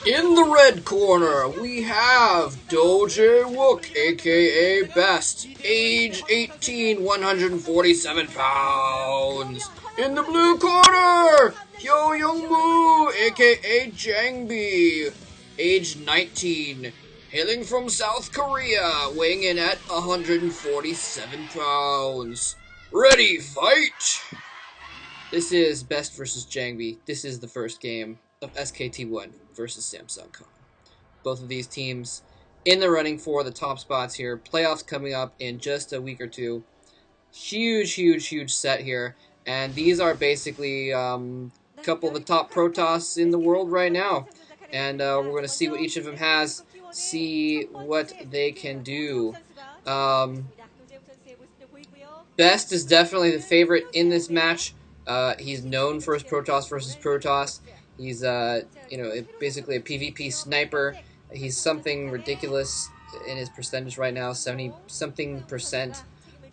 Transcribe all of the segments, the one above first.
In the red corner, we have Doje Wook, aka BeSt, age 18, 147 pounds. In the blue corner, Hyo Young-moo, aka Jangbi, age 19, hailing from South Korea, weighing in at 147 pounds. Ready, fight! This is BeSt versus Jangbi. This is the first game of SKT1 versus Samsung. Both of these teams in the running for the top spots here. Playoffs coming up in just a week or two. Huge set here. And these are basically a couple of the top Protoss in the world right now. And we're going to see what each of them has, see what they can do. BeSt is definitely the favorite in this match. He's known for his Protoss versus Protoss. He's basically a PvP sniper. He's something ridiculous in his percentage right now, 70-something%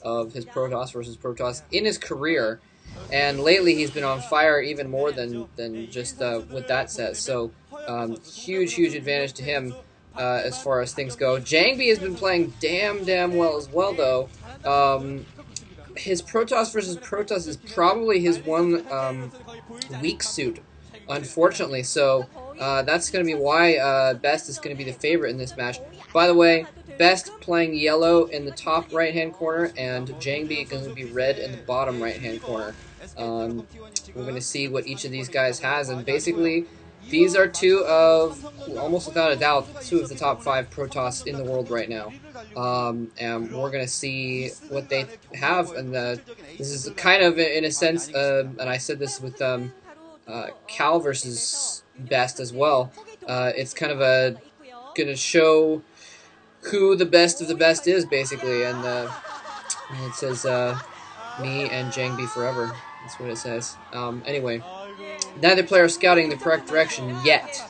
of his Protoss versus Protoss in his career. And lately he's been on fire even more than just what that says. So huge advantage to him as far as things go. Jangbi has been playing damn well as well, though. His Protoss versus Protoss is probably his one weak suit, unfortunately. So that's going to be why BeSt is going to be the favorite in this match. By the way, BeSt playing yellow in the top right-hand corner, and Jangbi is going to be red in the bottom right-hand corner. We're going to see what each of these guys has, and basically these are two of, almost without a doubt, two of the top 5 Protoss in the world right now. And we're going to see what they have, and this is kind of, in a sense, and I said this with Cal versus BeSt as well, it's kind of going to show who the best of the best is, basically, and it says, me and Jangbi forever. That's what it says. Anyway, neither player is scouting the correct direction yet,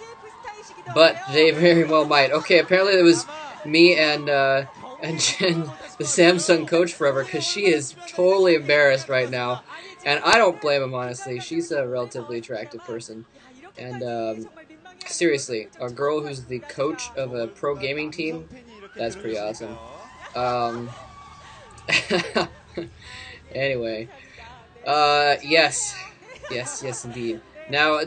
but they very well might. Okay, apparently it was me and Jen, the Samsung coach forever, because she is totally embarrassed right now, and I don't blame him, honestly. She's a relatively attractive person, and seriously, a girl who's the coach of a pro gaming team, that's pretty awesome. Anyway, yes, indeed. Now,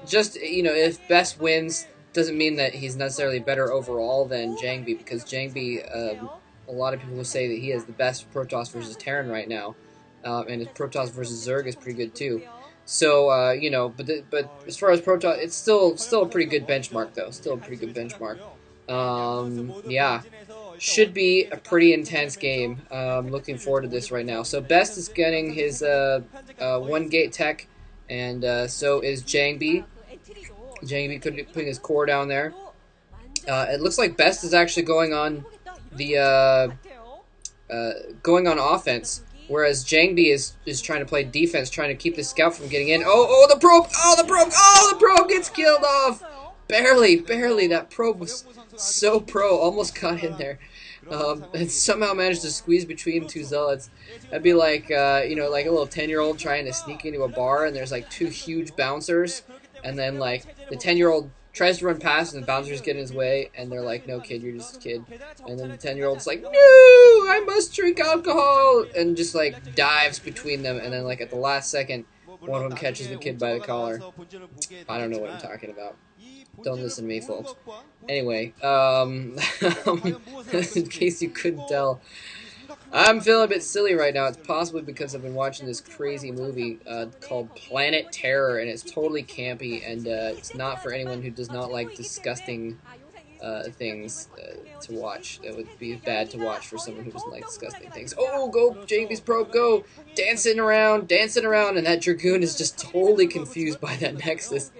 just, if BeSt wins, doesn't mean that he's necessarily better overall than Jangbi, because Jangbi, a lot of people will say that he has the best Protoss versus Terran right now, and his Protoss versus Zerg is pretty good too. So, but as far as Protoss, it's still a pretty good benchmark, though. Still a pretty good benchmark. Yeah. Should be a pretty intense game. Looking forward to this right now. So BeSt is getting his 1-gate tech, and so is Jangbi. Jangbi putting his core down there. It looks like BeSt is actually going on the going on offense, whereas Jangbi is trying to play defense, trying to keep the scout from getting in. Oh, the probe! Oh, the probe gets killed off! Barely. That probe was so pro, almost got in there. And somehow managed to squeeze between two zealots. That'd be like, like a little 10-year-old trying to sneak into a bar, and there's like 2 huge bouncers, and then like the 10-year-old tries to run past, and the bouncers get in his way, and they're like, "No, kid, you're just a kid." And then the 10-year-old's like, "No, I must drink alcohol," and just like dives between them, and then like at the last second, one of them catches the kid by the collar. I don't know what I'm talking about. Don't listen to me, folks. Anyway, in case you couldn't tell, I'm feeling a bit silly right now. It's possibly because I've been watching this crazy movie called Planet Terror, and it's totally campy, and it's not for anyone who does not like disgusting things to watch. That would be bad to watch for someone who doesn't like disgusting things. Oh, go, Jangbi's probe, go! Dancing around, and that Dragoon is just totally confused by that Nexus.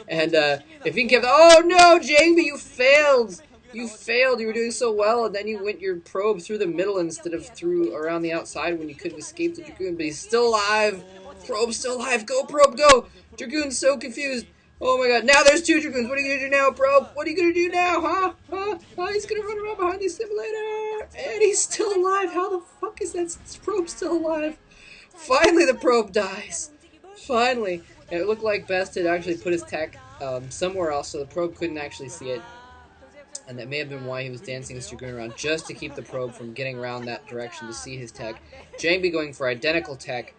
And if he can get, oh no, Jangbi, you failed! You failed, you were doing so well, and then you went your probe through the middle instead of through around the outside when you could have escaped the Dragoon, but he's still alive! Probe's still alive, go, probe, go! Dragoon's so confused! Oh my god, now there's 2 Dragoons. What are you gonna do now, probe? What are you gonna do now, huh? Oh, he's gonna run around behind the simulator! And he's still alive! How the fuck is that probe still alive? Finally the probe dies! Finally! And it looked like BeSt had actually put his tech somewhere else, so the probe couldn't actually see it, and that may have been why he was dancing his Dragoon around, just to keep the probe from getting around that direction to see his tech. Jangbi going for identical tech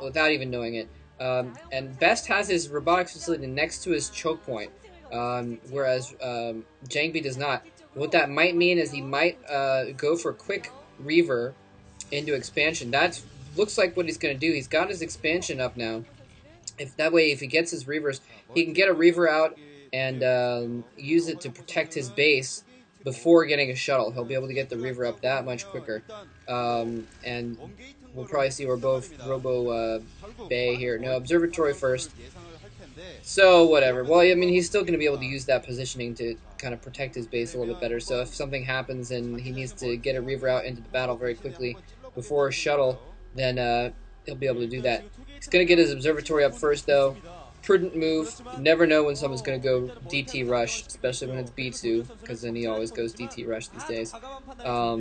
without even knowing it. And BeSt has his robotics facility next to his choke point, whereas Jangbi does not. What that might mean is he might go for a quick Reaver into expansion. That looks like what he's going to do. He's got his expansion up now. If he gets his Reavers, he can get a Reaver out and use it to protect his base before getting a shuttle. He'll be able to get the Reaver up that much quicker. And we'll probably see Robo Bay here. No, Observatory first. So, whatever. Well, I mean, he's still going to be able to use that positioning to kind of protect his base a little bit better. So if something happens and he needs to get a Reaver out into the battle very quickly before a shuttle, then he'll be able to do that. He's going to get his Observatory up first, though. Prudent move. You never know when someone's going to go DT Rush, especially when it's B2, because then he always goes DT Rush these days.